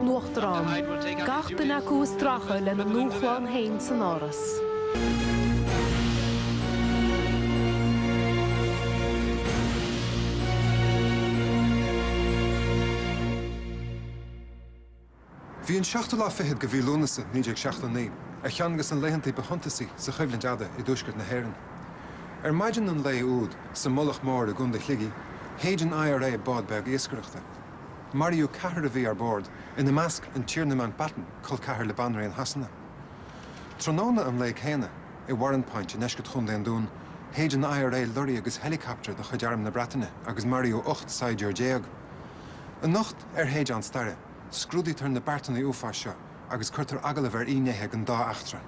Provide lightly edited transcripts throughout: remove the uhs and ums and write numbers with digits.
nocht nuachtarán, gachtain acu stracha le na núchláin hain san áras. Bhí an 16 fichead go bhí lúnasa níideag 16 a cheangus an leihantaí behuntasaí sa chuimhlinn deada I dúsgurt na hÉireann. Maidin an lei úd sa Mullaghmore a gunda Sligo, héidir I.R.A. bád beag éascaireachta. Mario cahar a bhí ar bord ina measc an tíorna Mountbatten chul cahar le banraí an hasanna. Tróna an lei chéine I Warren Point in eisceit chun an dún, héidir an I.R.A. lurí agus helicopter de chuidearm na Bretainne agus Mario 8 Seidean déag. An nocht héidir an Staire, scrúdaí tar na Bartainna uafá seo agus chuirtar agala bhar ínéthe an dá achtra.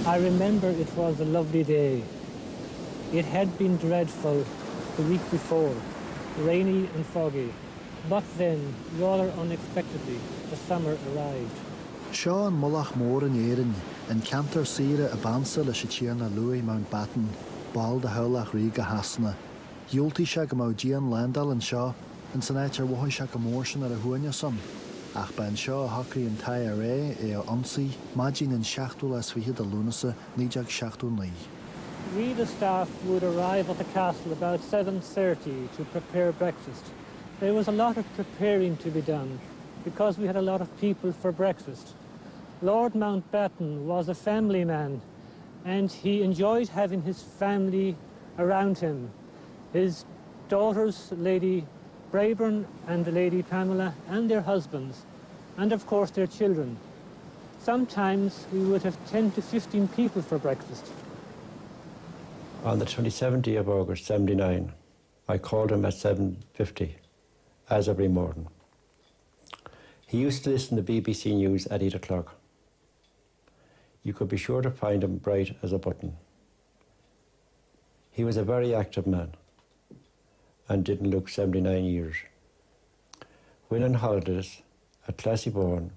I remember it was a lovely day. It had been dreadful the week before, rainy and foggy. But then, rather unexpectedly, the summer arrived. Seo an Mullaghmore in Éireann, in Cantor Seidean a bansa le Lord Louis Mountbatten, bal de howlach riga hasna. Yulti se go mó Gian Landal an seo, in san éitir bhaid se go mór sin ar a huaine son. Ach ben seo hocaí an I.R.A. a ansaí, maidín an 16 as fiche de lúnasa, nídeag 16 We, the staff, would arrive at the castle about 7:30 to prepare breakfast. There was a lot of preparing to be done, because we had a lot of people for breakfast. Lord Mountbatten was a family man, and he enjoyed having his family around him. His daughters, Lady Brabourne and Lady Pamela, and their husbands, and of course their children. Sometimes we would have 10 to 15 people for breakfast. On the 27th of August, 79, I called him at 7:50, as every morning. He used to listen to BBC News at 8 o'clock. You could be sure to find him bright as a button. He was a very active man and didn't look 79 years. When on holidays at Classieborn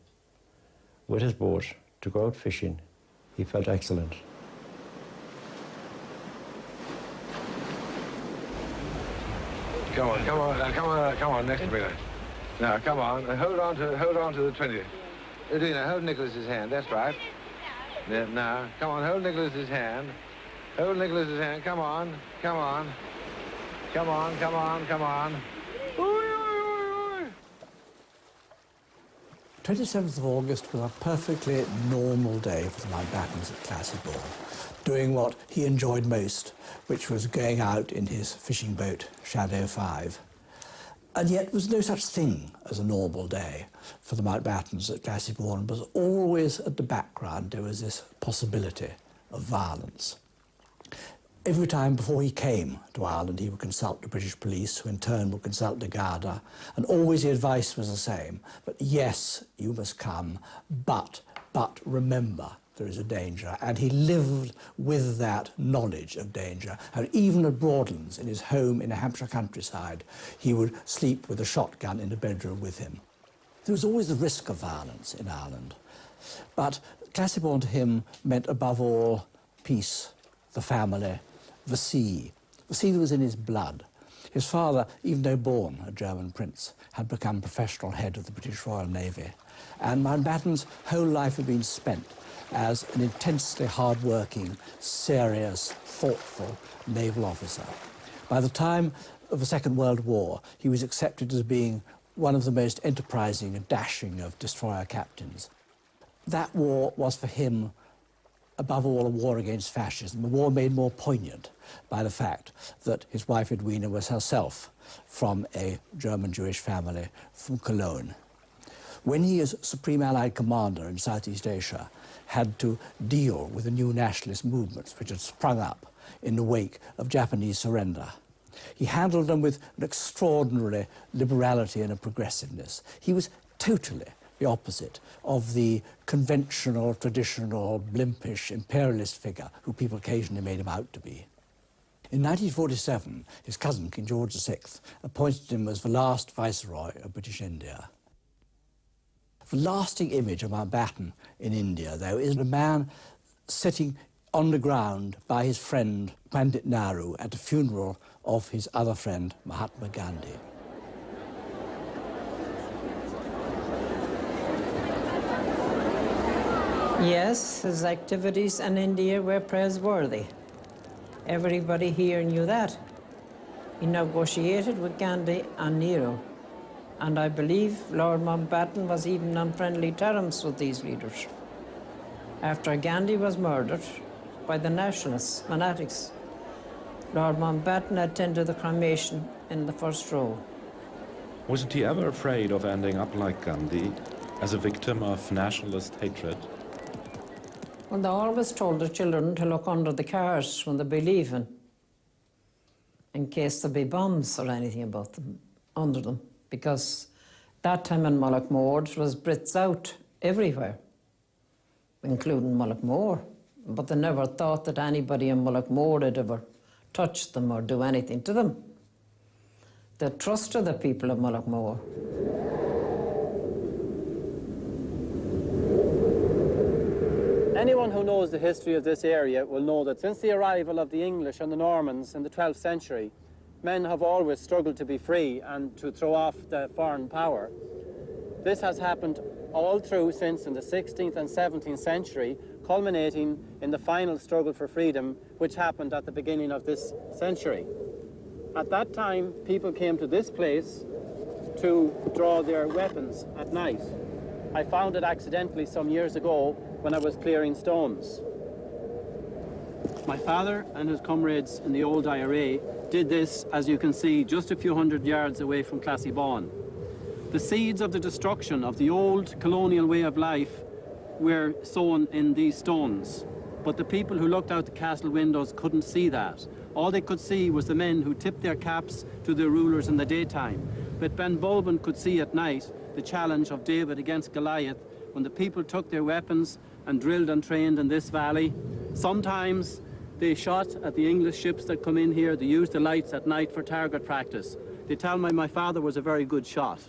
with his boat to go out fishing, he felt excellent. Come on, next to me. Now, come on, hold on to the 20th. Edwina, hold Nicholas's hand, that's right. Now, come on, hold Nicholas's hand. Hold Nicholas's hand, come on. Come on. 27th of August was a perfectly normal day for the Mountbattens at Classieborn, doing what he enjoyed most, which was going out in his fishing boat, Shadow 5. And yet there was no such thing as a normal day for the Mountbattens at Classieborn, but always at the background there was this possibility of violence. Every time before he came to Ireland, he would consult the British police, who in turn would consult the Garda, and always the advice was the same. But yes, you must come, but remember, there is a danger. And he lived with that knowledge of danger. And even at Broadlands, in his home in the Hampshire countryside, he would sleep with a shotgun in the bedroom with him. There was always the risk of violence in Ireland. But Classieborn to him meant, above all, peace, the family, the sea. The sea was in his blood. His father, even though born a German prince, had become professional head of the British Royal Navy. And Mountbatten's whole life had been spent as an intensely hard-working, serious, thoughtful naval officer. By the time of the Second World War, he was accepted as being one of the most enterprising and dashing of destroyer captains. That war was for him, above all, a war against fascism, a war made more poignant by the fact that his wife Edwina was herself from a German Jewish family from Cologne. When he, as Supreme Allied Commander in Southeast Asia, had to deal with the new nationalist movements which had sprung up in the wake of Japanese surrender, He handled them with an extraordinary liberality and a progressiveness. He was totally the opposite of the conventional, traditional, blimpish, imperialist figure who people occasionally made him out to be. In 1947, his cousin, King George VI, appointed him as the last Viceroy of British India. The lasting image of Mountbatten in India, though, is a man sitting on the ground by his friend Pandit Nehru at the funeral of his other friend, Mahatma Gandhi. Yes, his activities in India were praiseworthy. Everybody here knew that. He negotiated with Gandhi and Nehru, and I believe Lord Mountbatten was even on friendly terms with these leaders. After Gandhi was murdered by the nationalists, fanatics, Lord Mountbatten attended the cremation in the first row. Wasn't he ever afraid of ending up like Gandhi, as a victim of nationalist hatred? Well, they always told their children to look under the cars when they be leaving, in case there be bombs or anything about them, under them, because that time in Mullaghmore it was Brits out everywhere, including Mullaghmore, but they never thought that anybody in Mullaghmore had ever touched them or do anything to them. They trusted the people of Mullaghmore. Anyone who knows the history of this area will know that since the arrival of the English and the Normans in the 12th century, men have always struggled to be free and to throw off the foreign power. This has happened all through since in the 16th and 17th century, culminating in the final struggle for freedom, which happened at the beginning of this century. At that time, people came to this place to draw their weapons at night. I found it accidentally some years ago when I was clearing stones. My father and his comrades in the old I.R.A. did this, as you can see, just a few hundred yards away from Classiebawn. The seeds of the destruction of the old colonial way of life were sown in these stones, but the people who looked out the castle windows couldn't see that. All they could see was the men who tipped their caps to their rulers in the daytime. But Ben Bulben could see at night the challenge of David against Goliath when the people took their weapons and drilled and trained in this valley. Sometimes they shot at the English ships that come in here. They used the lights at night for target practice. They tell me my father was a very good shot.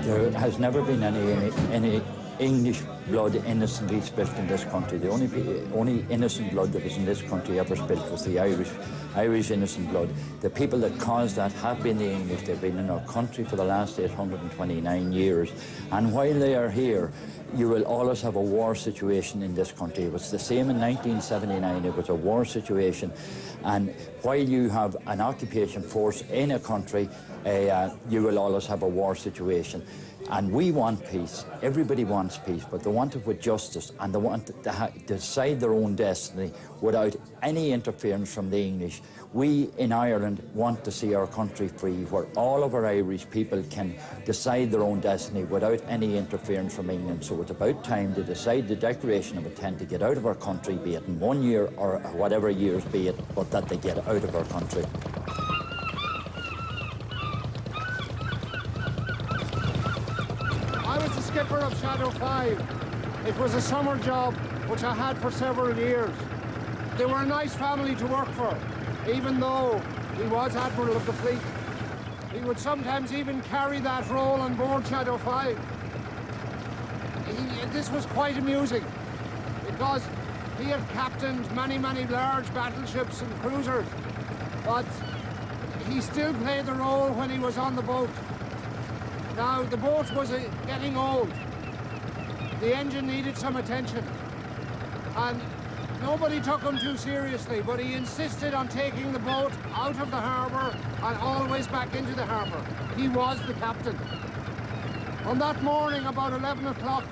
There has never been any English blood innocently spilt in this country. The only innocent blood that was in this country ever spilt was the Irish innocent blood. The people that caused that have been the English. They've been in our country for the last 829 years. And while they are here, you will always have a war situation in this country. It was the same in 1979. It was a war situation. And while you have an occupation force in a country, you will always have a war situation. And we want peace. Everybody wants peace, but they want it with justice, and they want to decide their own destiny without any interference from the English. We in Ireland want to see our country free, where all of our Irish people can decide their own destiny without any interference from England. So it's about time to decide the Declaration of Intent to get out of our country, be it in 1 year or whatever years be it, but that they get out of our country. I was the skipper of Shadow 5. It was a summer job which I had for several years. They were a nice family to work for, even though he was Admiral of the Fleet. He would sometimes even carry that role on board Shadow 5. This was quite amusing, because he had captained many large battleships and cruisers, but he still played the role when he was on the boat. Now, the boat was getting old. The engine needed some attention, and nobody took him too seriously, but he insisted on taking the boat out of the harbour and always back into the harbour. He was the captain. On that morning, about 11 o'clock,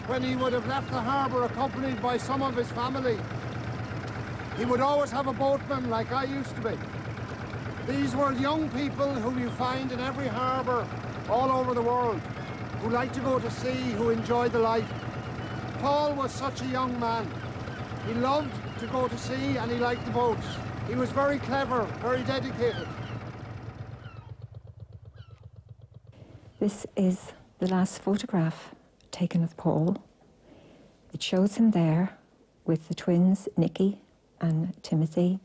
when he would have left the harbour accompanied by some of his family, he would always have a boatman like I used to be. These were young people who you find in every harbour all over the world, who like to go to sea, who enjoy the life. Paul was such a young man. He loved to go to sea and he liked the boats. He was very clever, very dedicated. This is the last photograph taken of Paul. It shows him there with the twins, Nicky and Timothy,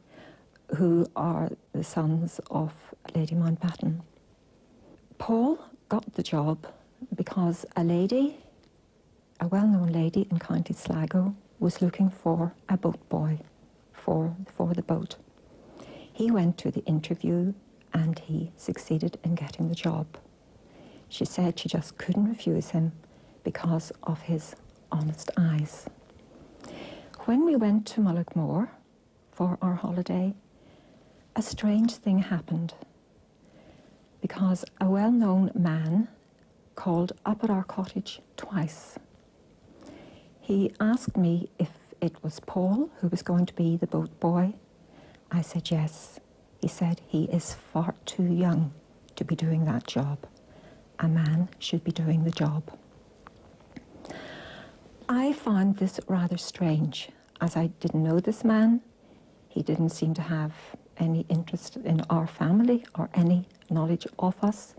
who are the sons of Lady Mountbatten. Paul got the job because a lady, a well-known lady in County Sligo, was looking for a boat boy for the boat. He went to the interview and he succeeded in getting the job. She said she just couldn't refuse him because of his honest eyes. When we went to Mullaghmore for our holiday, a strange thing happened because a well-known man called up at our cottage twice. He asked me if it was Paul who was going to be the boat boy. I said yes. He said he is far too young to be doing that job. A man should be doing the job. I found this rather strange, as I didn't know this man. He didn't seem to have any interest in our family or any knowledge of us,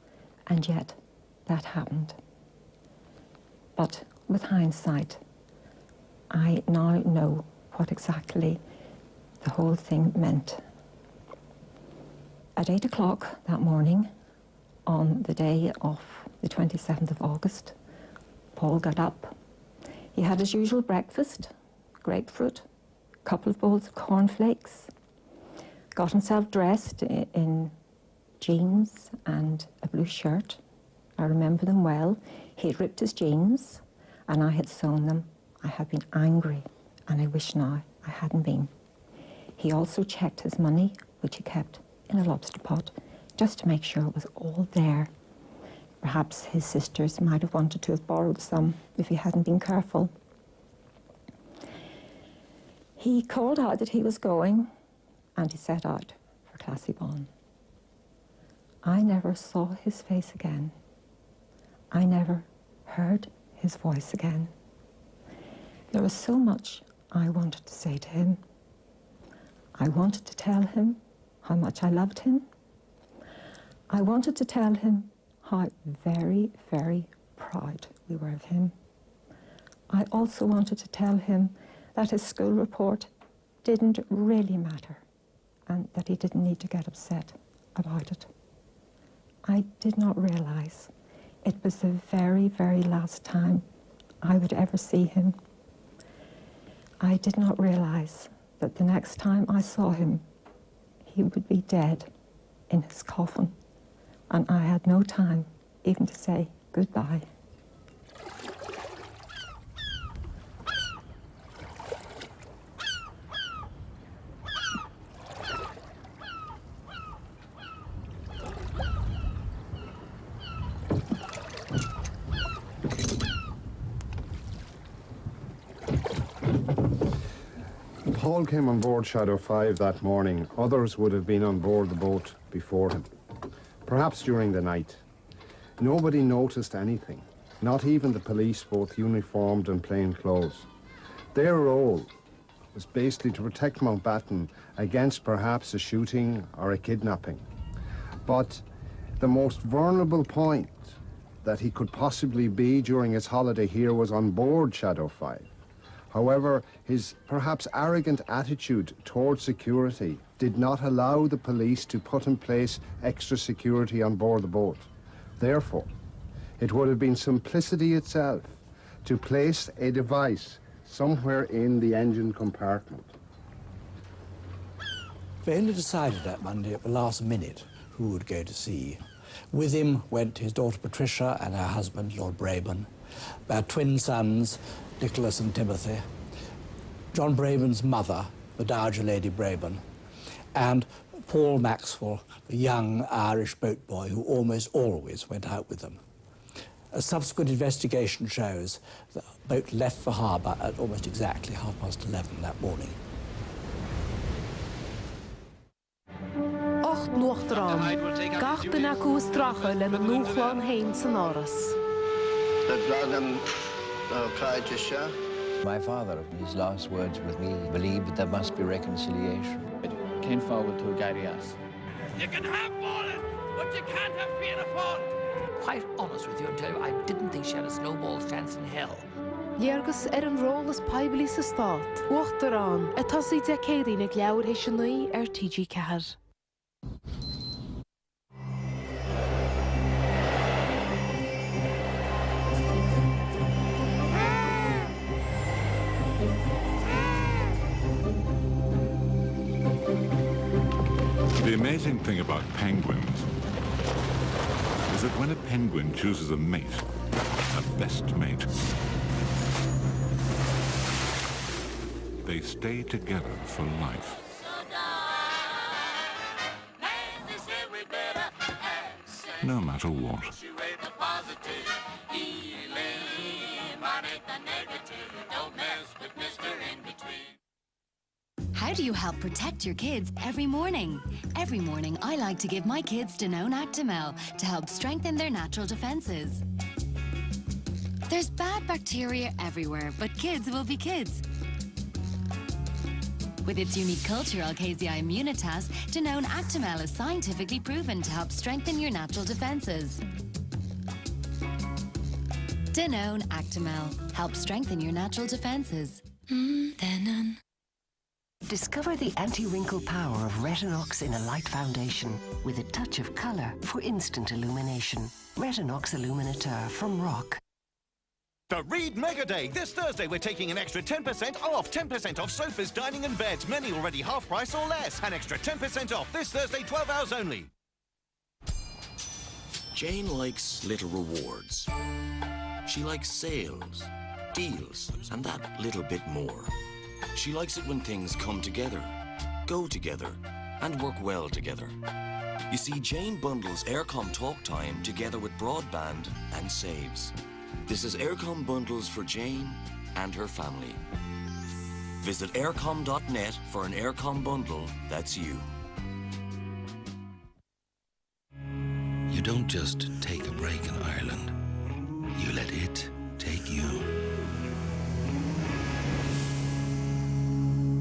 and yet that happened. But with hindsight, I now know what exactly the whole thing meant. At 8 o'clock that morning, on the day of the 27th of August, Paul got up. He had his usual breakfast, grapefruit, a couple of bowls of cornflakes, got himself dressed in jeans and a blue shirt. I remember them well. He had ripped his jeans and I had sewn them. I had been angry and I wish now I hadn't been. He also checked his money, which he kept in a lobster pot, just to make sure it was all there. Perhaps his sisters might have wanted to have borrowed some if he hadn't been careful. He called out that he was going and he set out for Classybon. I never saw his face again. I never heard his voice again. There was so much I wanted to say to him. I wanted to tell him how much I loved him. I wanted to tell him how very, very proud we were of him. I also wanted to tell him that his school report didn't really matter and that he didn't need to get upset about it. I did not realize it was the very, very last time I would ever see him. I did not realize that the next time I saw him, he would be dead in his coffin, and I had no time even to say goodbye. Paul came on board Shadow 5 that morning. Others would have been on board the boat before him, perhaps during the night. Nobody noticed anything, not even the police, both uniformed and plain clothes. Their role was basically to protect Mountbatten against perhaps a shooting or a kidnapping. But the most vulnerable point that he could possibly be during his holiday here was on board Shadow 5. However, his perhaps arrogant attitude towards security did not allow the police to put in place extra security on board the boat. Therefore, it would have been simplicity itself to place a device somewhere in the engine compartment. They only decided that Monday at the last minute who would go to sea. With him went his daughter Patricia and her husband, Lord Braben, their twin sons, Nicholas and Timothy, John Braben's mother, the Dowager Lady Braben, and Paul Maxwell, the young Irish boat boy who almost always went out with them. A subsequent investigation shows the boat left the harbour at almost exactly 11:30 that morning. Ocht nuachtarán, gatain acu stracha le na nuachlan hain san áras. The Dragon Craigtisha, My father, in his last words with me, believed that there must be reconciliation. It came forward to guide us. You can have Poland, but you can't have Fianna Fáil. Quite honest with you and tell you, I didn't think she had a snowball's chance in hell. Dheargus an rólas poiblí sa stát. Uachtar an, a tosaí decéadaí na gleabhar hééis sin naí TG4. The amazing thing about penguins is that when a penguin chooses a mate, a best mate, they stay together for life. No matter what. How do you help protect your kids every morning? Every morning, I like to give my kids Danone Actimel to help strengthen their natural defenses. There's bad bacteria everywhere, but kids will be kids. With its unique cultural KZI Immunitas, Danone Actimel is scientifically proven to help strengthen your natural defenses. Danone Actimel helps strengthen your natural defenses. Danone. Discover the anti-wrinkle power of Retinox in a light foundation with a touch of colour for instant illumination. Retinox Illuminateur from Rock. The Reed Mega Day. This Thursday we're taking an extra 10% off. 10% off sofas, dining and beds. Many already half price or less. An extra 10% off this Thursday, 12 hours only. Jane likes little rewards. She likes sales, deals, and that little bit more. She likes it when things come together, go together, and work well together. You see, Jane bundles Aircom talk time together with broadband and saves. This is Aircom bundles for Jane and her family. Visit aircom.net for an Aircom bundle that's you. You don't just take a break in Ireland. You let it take you.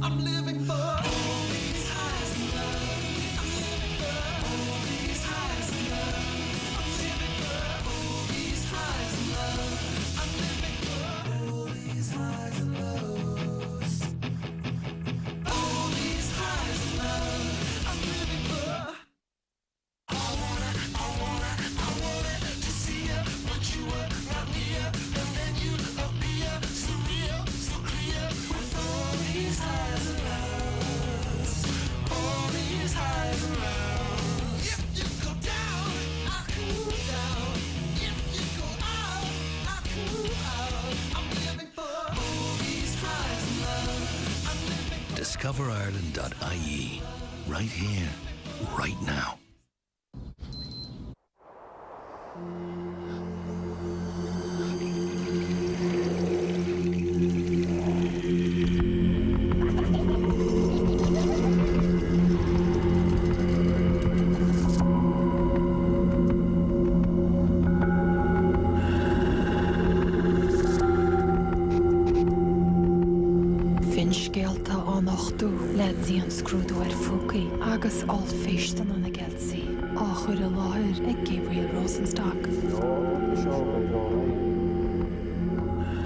I'm living for all these highs and lows. I'm living for all these highs and lows. I'm living for all these highs and lows. I'm living for all these highs and lows. All these highs and lows. I'm living for. I wanted to see you, but you were not near. And then you appear so real, so clear. With all these highs and lows, all these highs and lows. If you go down, I cool down. If you go out, I cool out. I'm living for all these highs and lows. I'm living for. DiscoverIreland.ie. Right here, right now. Finscéalta annachtú le díon scrúdú fucaí agus all féistan anna gelsaí. Á chuir a láthir ag Gabriel Rosenstock.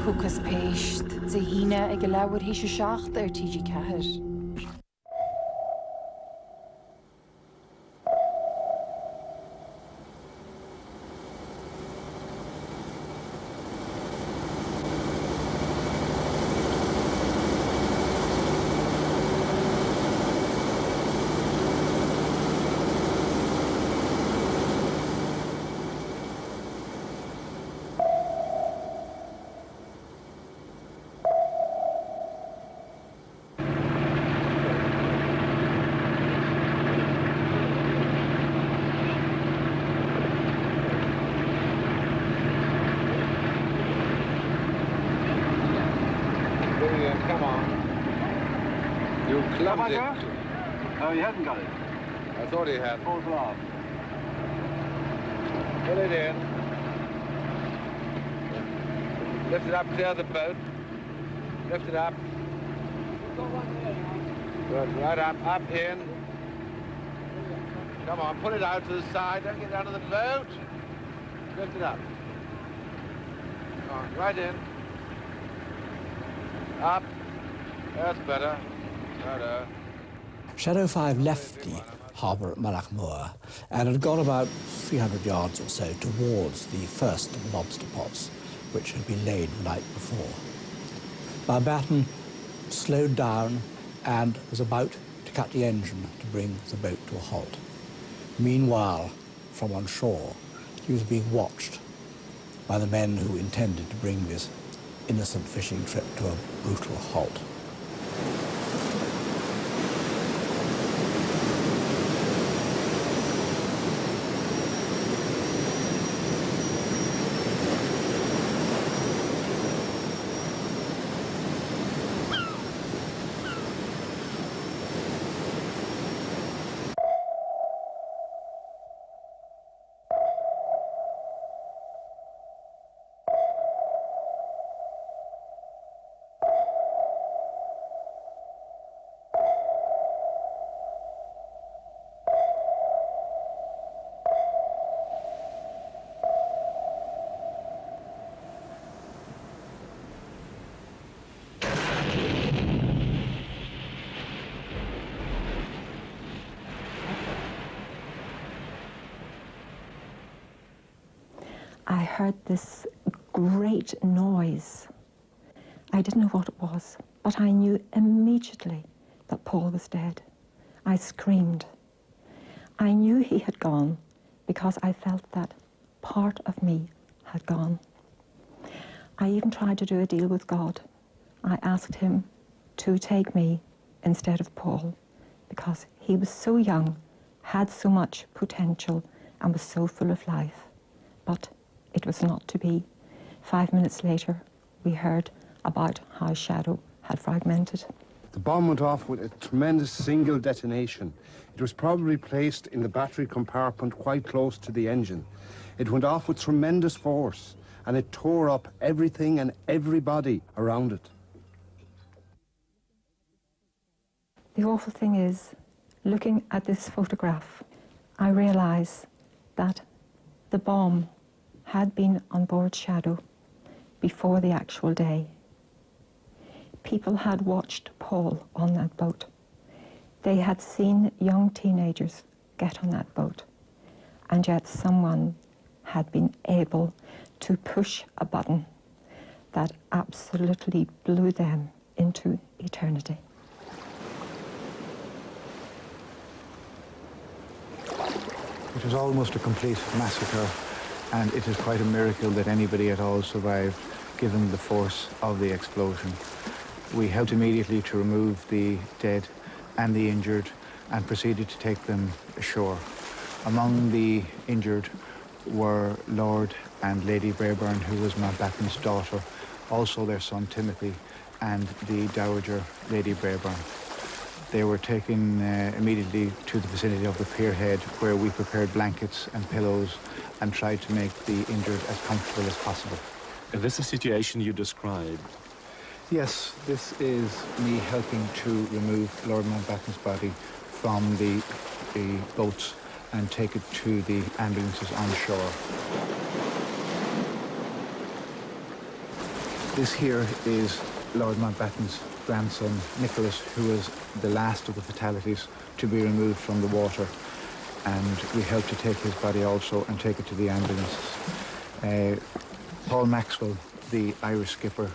Fucas péist, de híine ag leabhar hí se seacht TG4. Come on. You clubbed it. Oh, he hasn't got it. I thought he had. Pulls it off. Pull it in. Lift it up, clear the boat. Lift it up. Good, right up, in. Come on, pull it out to the side. Don't get out of the boat. Lift it up. Come on, right in. Up. That's better. Righto. Shadow 5 left the harbour at Mullaghmore and had gone about 300 yards or so towards the first of the lobster pots, which had been laid the night before. Mountbatten slowed down and was about to cut the engine to bring the boat to a halt. Meanwhile, from on shore, he was being watched by the men who intended to bring this innocent fishing trip to a brutal halt. I heard this great noise. I didn't know what it was, but I knew immediately that Paul was dead. I screamed. I knew he had gone because I felt that part of me had gone. I even tried to do a deal with God. I asked him to take me instead of Paul because he was so young, had so much potential, and was so full of life. But it was not to be. 5 minutes later, we heard about how Shadow had fragmented. The bomb went off with a tremendous single detonation. It was probably placed in the battery compartment quite close to the engine. It went off with tremendous force, and it tore up everything and everybody around it. The awful thing is, looking at this photograph, I realise that the bomb had been on board Shadow before the actual day. People had watched Paul on that boat. They had seen young teenagers get on that boat, and yet someone had been able to push a button that absolutely blew them into eternity. It was almost a complete massacre, and it is quite a miracle that anybody at all survived, given the force of the explosion. We helped immediately to remove the dead and the injured and proceeded to take them ashore. Among the injured were Lord and Lady Brabourne, who was Mountbatten's daughter, also their son Timothy, and the Dowager Lady Brabourne. They were taken immediately to the vicinity of the pierhead, where we prepared blankets and pillows and tried to make the injured as comfortable as possible. Is this a situation you described? Yes, this is me helping to remove Lord Mountbatten's body from the boats and take it to the ambulances on shore. This here is Lord Mountbatten's grandson, Nicholas, who was the last of the fatalities to be removed from the water. And we helped to take his body also and take it to the ambulances. Paul Maxwell, the Irish skipper,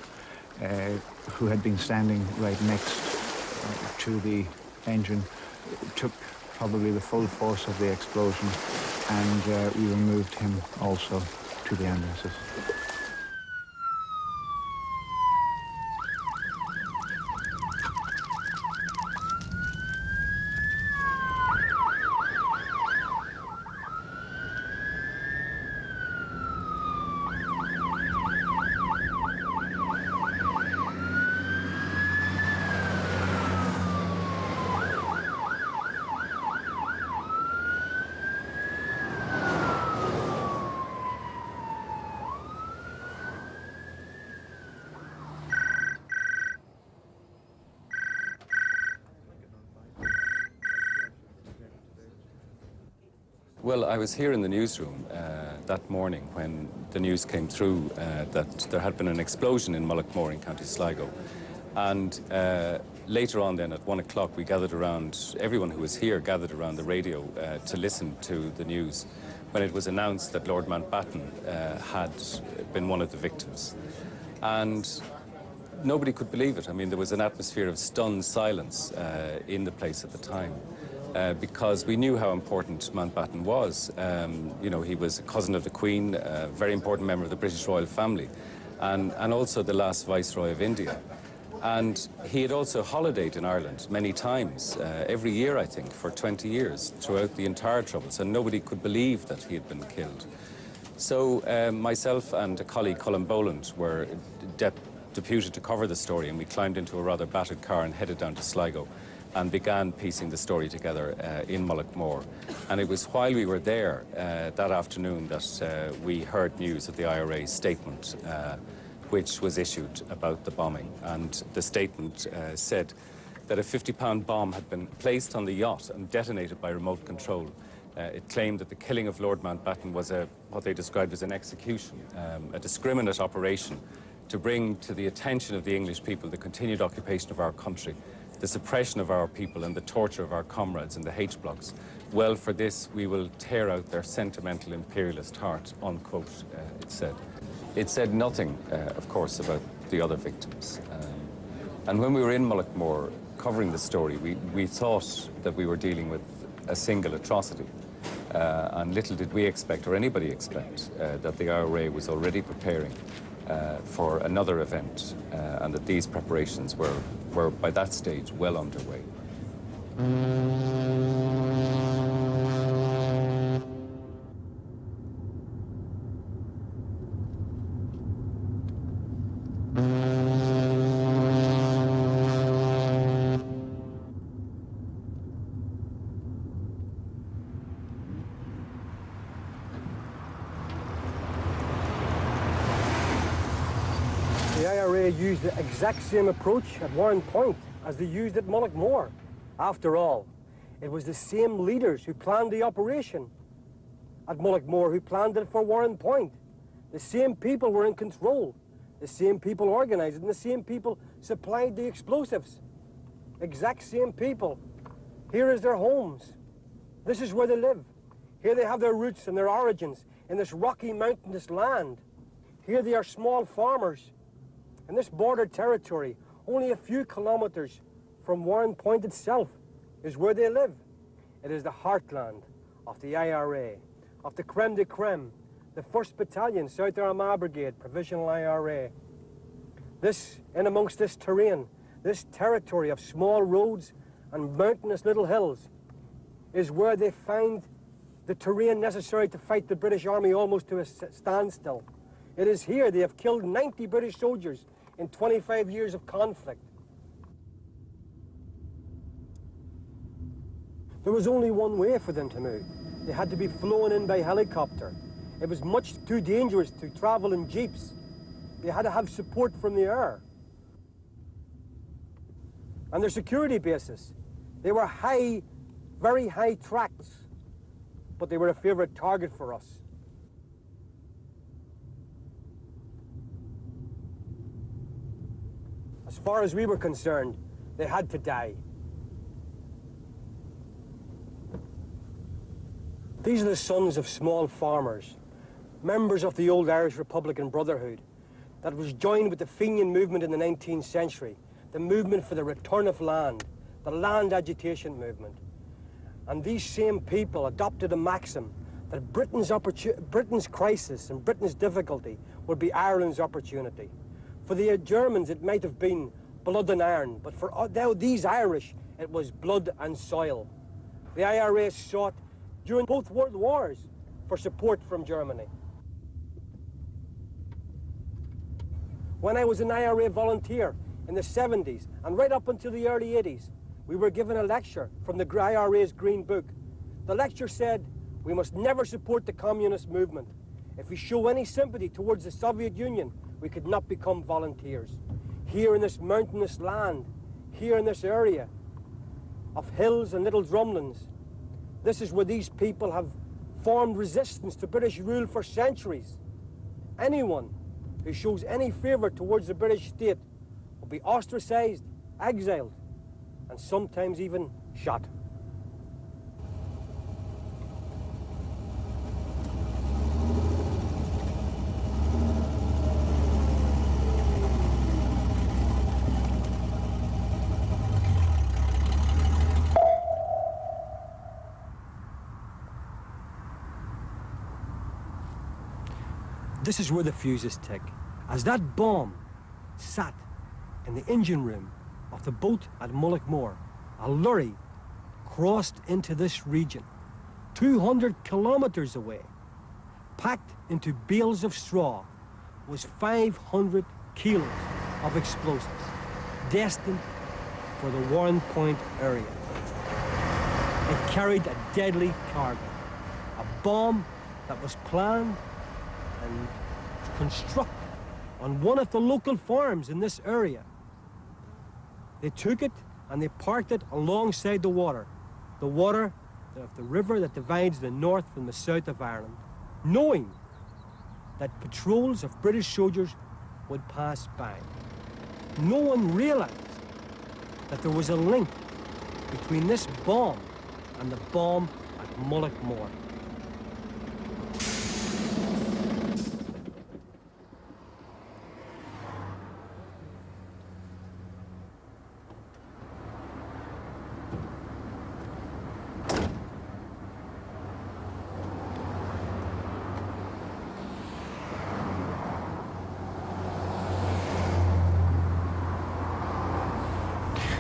who had been standing right next to the engine, took probably the full force of the explosion, and we removed him also to the ambulances. Well, I was here in the newsroom that morning when the news came through that there had been an explosion in Mullaghmore in County Sligo. And later on then, at 1 o'clock, we gathered around, everyone who was here gathered around the radio to listen to the news when it was announced that Lord Mountbatten had been one of the victims. And nobody could believe it. I mean, there was an atmosphere of stunned silence in the place at the time. Because we knew how important Mountbatten was. You know, he was a cousin of the Queen, a very important member of the British royal family, and also the last Viceroy of India. And he had also holidayed in Ireland many times, every year, I think, for 20 years, throughout the entire Troubles, and nobody could believe that he had been killed. So myself and a colleague, Colin Boland, were deputed to cover the story, and we climbed into a rather battered car and headed down to Sligo and began piecing the story together in Mullaghmore. And it was while we were there that afternoon that we heard news of the IRA statement which was issued about the bombing. And the statement said that a 50-pound bomb had been placed on the yacht and detonated by remote control. It claimed that the killing of Lord Mountbatten was what they described as an execution, a discriminate operation to bring to the attention of the English people the continued occupation of our country, the suppression of our people and the torture of our comrades in the H-blocks. Well, for this, we will tear out their sentimental imperialist heart, unquote, it said. It said nothing, of course, about the other victims. And when we were in Mullaghmore covering the story, we thought that we were dealing with a single atrocity. And little did we expect, or anybody expect, that the IRA was already preparing for another event, and that these preparations were by that stage well underway. The IRA used the exact same approach at Warren Point as they used at Mullaghmore. After all, it was the same leaders who planned the operation at Mullaghmore who planned it for Warren Point. The same people were in control. The same people organized it, and the same people supplied the explosives. Exact same people. Here is their homes. This is where they live. Here they have their roots and their origins in this rocky, mountainous land. Here they are small farmers. In this border territory, only a few kilometers from Warren Point itself is where they live. It is the heartland of the I.R.A., of the creme de creme, the 1st Battalion, South Armagh Brigade, Provisional I.R.A. This, in amongst this terrain, this territory of small roads and mountainous little hills, is where they find the terrain necessary to fight the British Army almost to a standstill. It is here they have killed 90 British soldiers in 25 years of conflict. There was only one way for them to move. They had to be flown in by helicopter. It was much too dangerous to travel in jeeps. They had to have support from the air. And their security bases, they were high, very high tracts, but they were a favorite target for us. As far as we were concerned, they had to die. These are the sons of small farmers, members of the old Irish Republican Brotherhood that was joined with the Fenian movement in the 19th century, the movement for the return of land, the land agitation movement. And these same people adopted a maxim that Britain's crisis and Britain's difficulty would be Ireland's opportunity. For the Germans, it might have been blood and iron, but for now these Irish, it was blood and soil. The IRA sought, during both world wars, for support from Germany. When I was an IRA volunteer in the 70s, and right up until the early 80s, we were given a lecture from the IRA's Green Book. The lecture said, we must never support the communist movement. If we show any sympathy towards the Soviet Union, we could not become volunteers. Here in this mountainous land, here in this area of hills and little drumlins, this is where these people have formed resistance to British rule for centuries. Anyone who shows any favour towards the British state will be ostracised, exiled, and sometimes even shot. This is where the fuses tick, as that bomb sat in the engine room of the boat at Mullaghmore. A lorry crossed into this region, 200 kilometres away, packed into bales of straw, was 500 kilos of explosives, destined for the Warren Point area. It carried a deadly cargo, a bomb that was planned and constructed on one of the local farms in this area. They took it and they parked it alongside the water of the river that divides the north from the south of Ireland, knowing that patrols of British soldiers would pass by. No one realized that there was a link between this bomb and the bomb at Mullaghmore.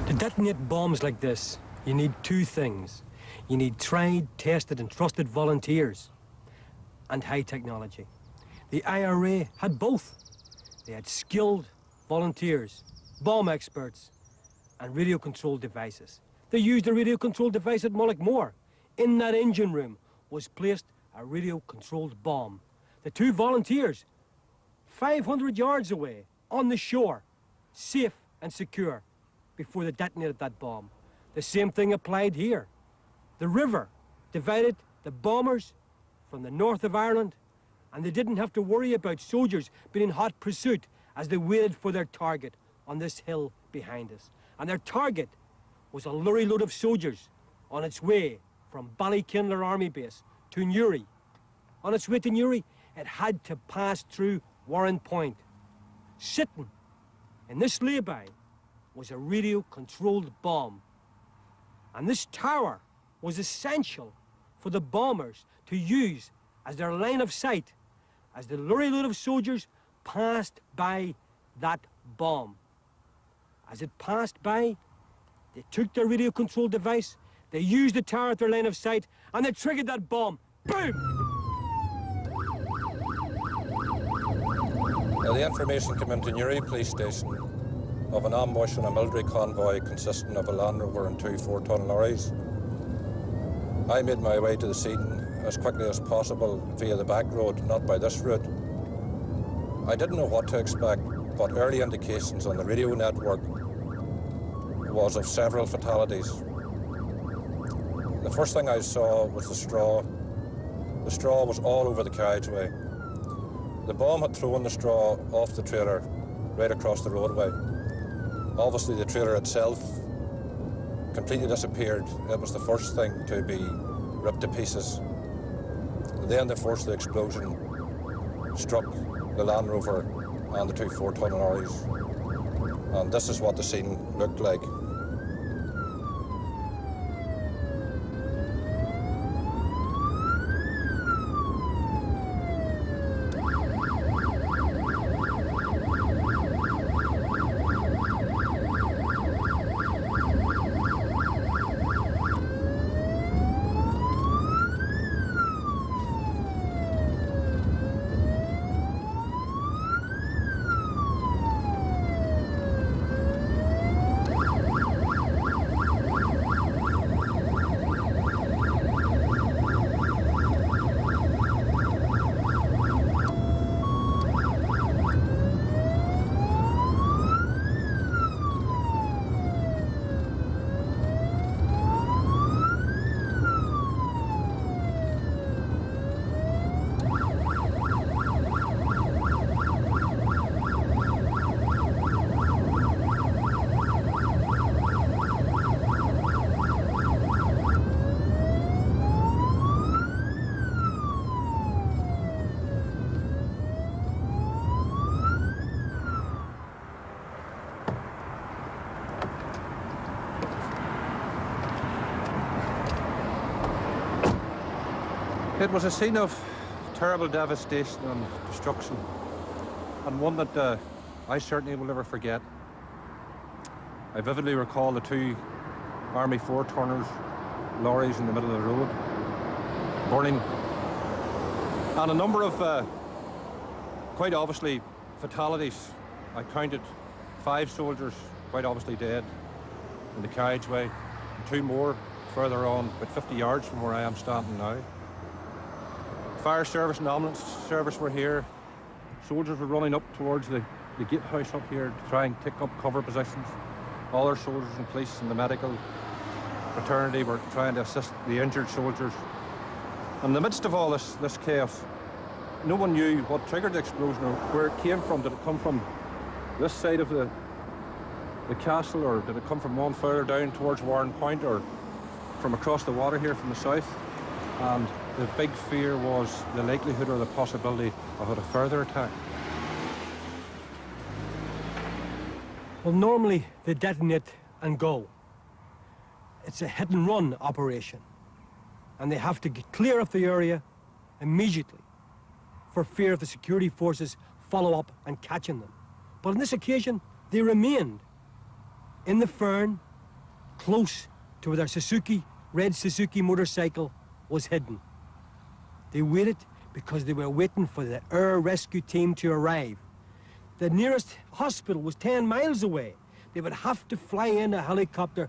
To detonate bombs like this, you need two things. You need tried, tested, and trusted volunteers and high technology. The I.R.A. had both. They had skilled volunteers, bomb experts, and radio-controlled devices. They used a radio-controlled device at Mullaghmore. In that engine room was placed a radio-controlled bomb. The two volunteers, 500 yards away, on the shore, safe and secure, before they detonated that bomb. The same thing applied here. The river divided the bombers from the north of Ireland, and they didn't have to worry about soldiers being in hot pursuit as they waited for their target on this hill behind us. And their target was a lorry load of soldiers on its way from Ballykindler Army Base to Newry. On its way to Newry, it had to pass through Warren Point. Sitting in this lay-by was a radio-controlled bomb. And this tower was essential for the bombers to use as their line of sight as the lorry load of soldiers passed by that bomb. As it passed by, they took their radio-controlled device, they used the tower at their line of sight, and they triggered that bomb. Boom! The information came into Newry Police Station of an ambush on a military convoy consisting of a Land Rover and two 4-ton lorries. I made my way to the scene as quickly as possible via the back road, not by this route. I didn't know what to expect, but early indications on the radio network was of several fatalities. The first thing I saw was the straw. The straw was all over the carriageway. The bomb had thrown the straw off the trailer right across the roadway. Obviously, the trailer itself completely disappeared. It was the first thing to be ripped to pieces. Then the force of the explosion struck the Land Rover and the two 4-ton lorries. And this is what the scene looked like. It was a scene of terrible devastation and destruction, and one that I certainly will never forget. I vividly recall the two Army four-tonners, lorries in the middle of the road, burning, and a number of quite obviously fatalities. I counted 5 soldiers quite obviously dead in the carriageway, and 2 more further on, about 50 yards from where I am standing now. Fire service and ambulance service were here. Soldiers were running up towards the gatehouse up here to try and take up cover positions. Other soldiers and police and the medical fraternity were trying to assist the injured soldiers. And in the midst of all this chaos, no one knew what triggered the explosion or where it came from. Did it come from this side of the castle, or did it come from one further down towards Warren Point, or from across the water here from the south? And the big fear was the likelihood or the possibility of a further attack. Well, normally they detonate and go. It's a hit and run operation, and they have to get clear of the area immediately for fear of the security forces follow up and catching them. But on this occasion, they remained in the fern, close to where their red Suzuki motorcycle was hidden. They waited because they were waiting for the air rescue team to arrive. The nearest hospital was 10 miles away. They would have to fly in a helicopter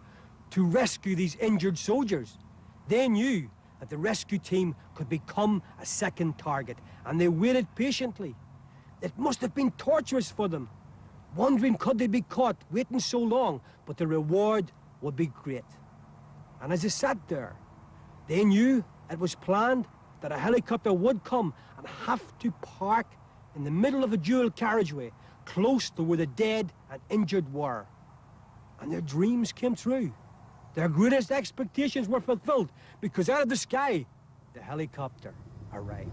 to rescue these injured soldiers. They knew that the rescue team could become a second target, and they waited patiently. It must have been torturous for them, wondering could they be caught, waiting so long, but the reward would be great. And as they sat there, they knew it was planned that a helicopter would come and have to park in the middle of a dual carriageway, close to where the dead and injured were. And their dreams came true. Their greatest expectations were fulfilled, because out of the sky, the helicopter arrived.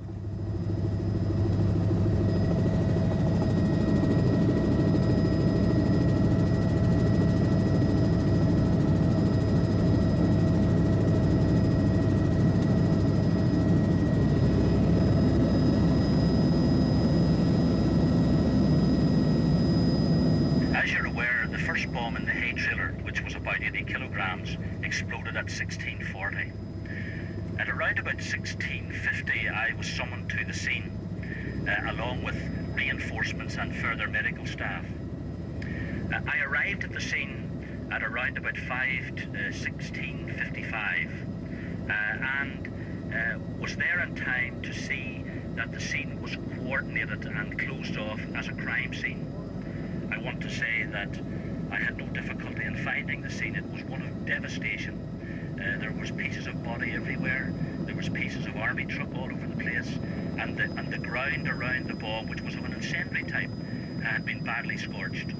Exploded at 1640. At around about 1650, I was summoned to the scene, along with reinforcements and further medical staff. I arrived at the scene at around about 1655, and was there in time to see that the scene was coordinated and closed off as a crime scene. I want to say that I had no difficulty in finding the scene. It was one of devastation. There was pieces of body everywhere. There was pieces of army truck all over the place, and the ground around the bomb, which was of an incendiary type, had been badly scorched.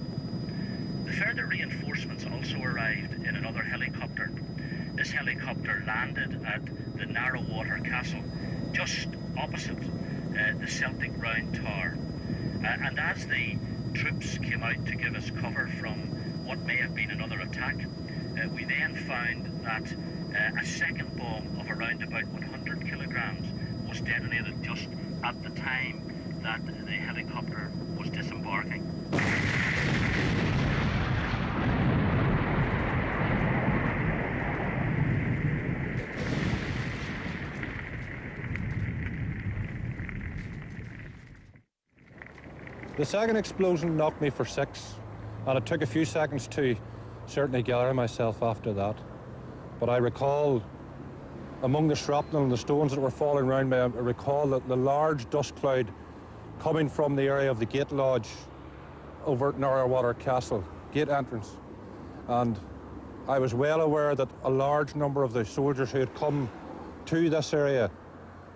The further reinforcements also arrived in another helicopter. This helicopter landed at the Narrowwater Castle, just opposite the Celtic Round Tower. And as the troops came out to give us cover from what may have been another attack, we then found that a second bomb of around about 100 kilograms was detonated just at the time that the helicopter was disembarking. The second explosion knocked me for 6, and it took a few seconds to certainly gather myself after that. But I recall, among the shrapnel and the stones that were falling around me, I recall that the large dust cloud coming from the area of the gate lodge over at Narrowwater Castle, gate entrance. And I was well aware that a large number of the soldiers who had come to this area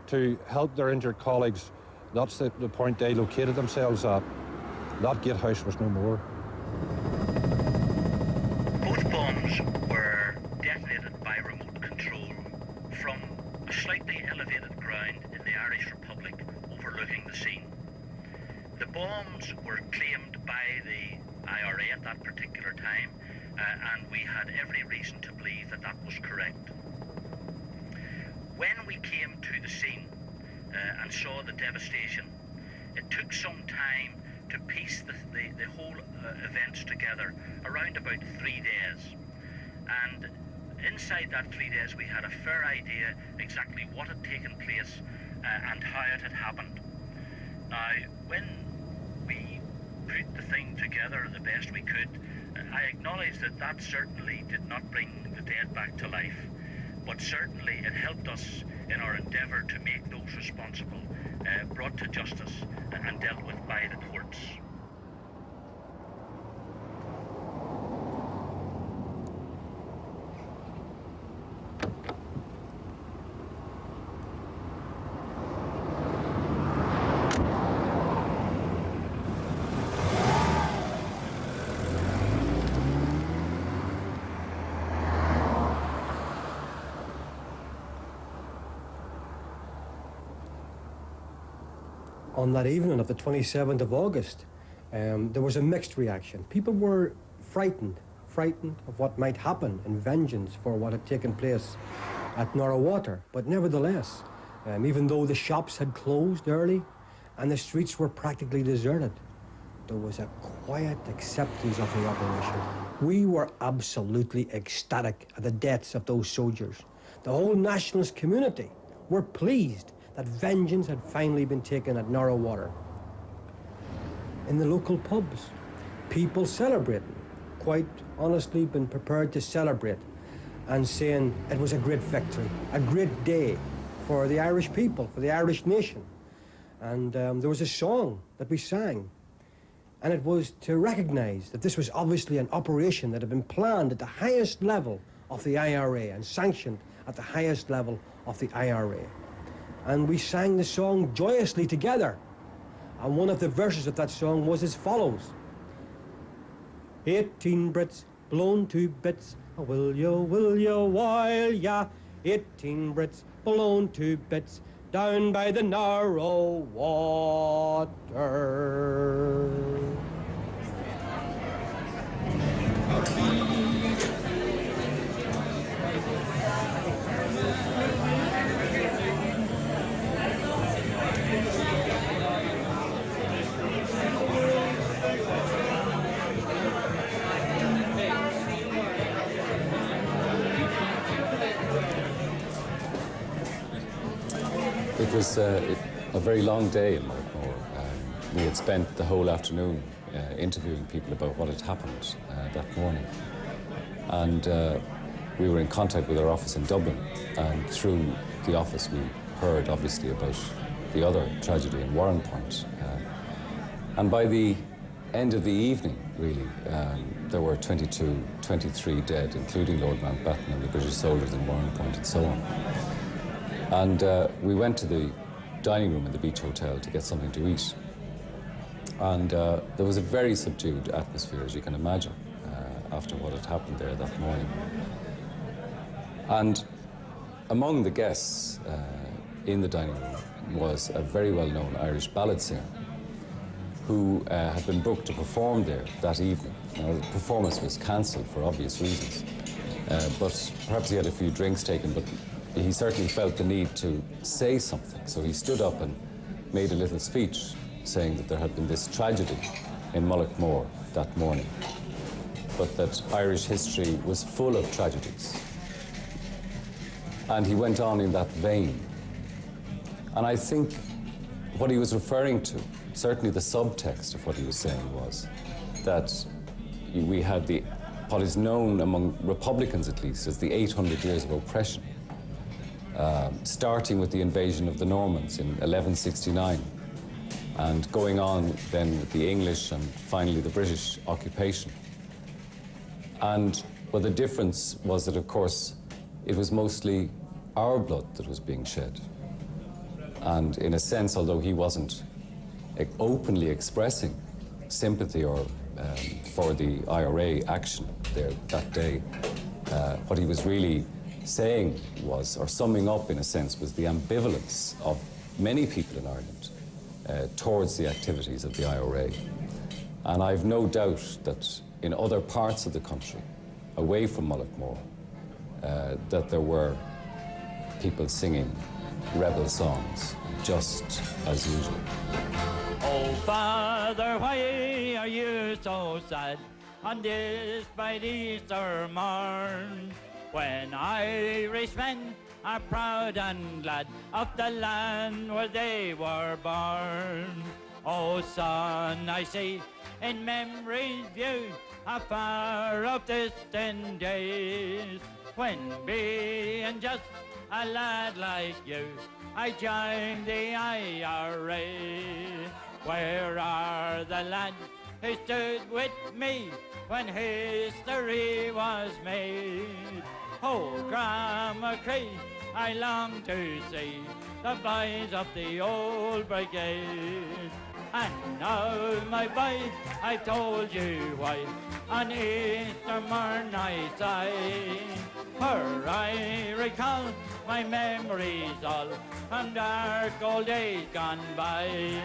to help their injured colleagues, that's the point they located themselves at. That gatehouse was no more. Both bombs were detonated by remote control from a slightly elevated ground in the Irish Republic overlooking the scene. The bombs were claimed by the I.R.A. at that particular time, and we had every reason to believe that that was correct. When we came to the scene, and saw the devastation. It took some time to piece the whole events together, around about 3 days. And inside that 3 days we had a fair idea exactly what had taken place and how it had happened. Now, when we put the thing together the best we could, I acknowledge that that certainly did not bring the dead back to life, but certainly it helped us in our endeavour to make those responsible brought to justice and dealt with by the courts. On that evening of the 27th of August, there was a mixed reaction. People were frightened of what might happen in vengeance for what had taken place at Norra Water. But nevertheless, even though the shops had closed early and the streets were practically deserted, there was a quiet acceptance of the operation. We were absolutely ecstatic at the deaths of those soldiers. The whole nationalist community were pleased that vengeance had finally been taken at Norra Water. In the local pubs, people celebrating, quite honestly been prepared to celebrate and saying it was a great victory, a great day for the Irish people, for the Irish nation. And there was a song that we sang, and it was to recognise that this was obviously an operation that had been planned at the highest level of the I.R.A. and sanctioned at the highest level of the I.R.A. And we sang the song joyously together. And one of the verses of that song was as follows. 18 Brits blown to bits, will you, while ya? 18 Brits blown to bits, down by the Norra Water. It was a very long day in Mullaghmore. We had spent the whole afternoon interviewing people about what had happened that morning. And we were in contact with our office in Dublin, and through the office we heard obviously about the other tragedy in Warrenpoint. And by the end of the evening, really, there were 23 dead, including Lord Mountbatten and the British soldiers in Warrenpoint and so on. And we went to the dining room in the beach hotel to get something to eat. And there was a very subdued atmosphere, as you can imagine, after what had happened there that morning. And among the guests in the dining room was a very well-known Irish ballad singer who had been booked to perform there that evening. Now, the performance was cancelled for obvious reasons, but perhaps he had a few drinks taken, but he certainly felt the need to say something. So he stood up and made a little speech saying that there had been this tragedy in Mullaghmore that morning, but that Irish history was full of tragedies. And he went on in that vein. And I think what he was referring to, certainly the subtext of what he was saying, was that we had what is known among Republicans at least as the 800 years of oppression. Starting with the invasion of the Normans in 1169 and going on then with the English and finally the British occupation. And well, the difference was that, of course, it was mostly our blood that was being shed. And in a sense, although he wasn't openly expressing sympathy or for the I.R.A. action there that day, what he was really saying was, or summing up in a sense, was the ambivalence of many people in Ireland towards the activities of the I.R.A. And I've no doubt that in other parts of the country, away from Mullaghmore, that there were people singing rebel songs, just as usual. Oh, Father, why are you so sad on this bright Easter morn? When Irishmen are proud and glad of the land where they were born. Oh, son, I see in memory's view afar of distant days, when being just a lad like you, I joined the I.R.A. Where are the lads who stood with me when history was made? Oh, Grammar Cree, I long to see the boys of the old brigade. And now, my boy, I've told you why on Easter morn I sigh. For I recall my memories all from dark old days gone by.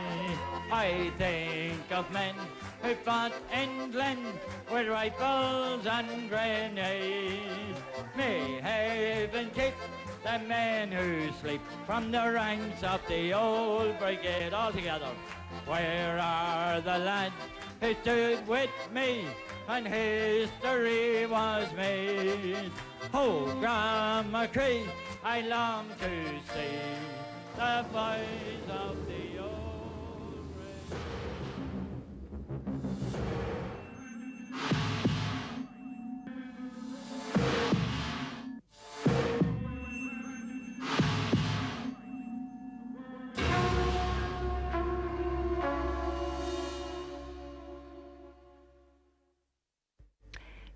I think of men who fought in Glen with rifles and grenades. May heaven keep the men who sleep from the ranks of the old brigade. All together. Where are the lads who stood with me when history was made? Oh, Grammar Cree, I long to see the boys of the old brigade.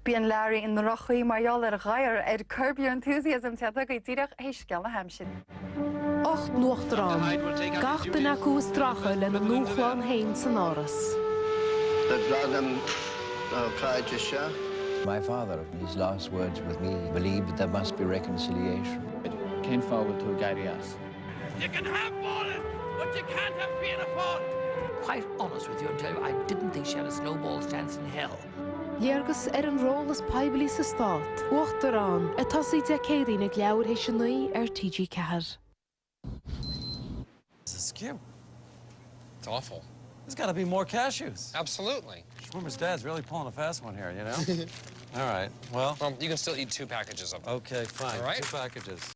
Bíonn Larry in rochaí marall ghair curb your enthusiasm teada go tíreach héisceal na haimsin. 8 nuachtarán, gach den acu stracha le na núchláin hain san áras. My father, in his last words with me, believed that there must be reconciliation. It came forward to guide us. You can have Bolin, but you can't have Fianna Fáil. Quite honest with you and tell you, I didn't think she had a snowball's chance in hell. Léargus an rólas poiblí sa stát, uachtarán, a tosaí decédaí na gleabhar héis an naí TG4. This is cute. It's awful. There's got to be more cashews. Absolutely. Schwimmer's dad's really pulling a fast one here, you know? All right, well... You can still eat 2 packages of them. Okay, fine. All right? 2 packages.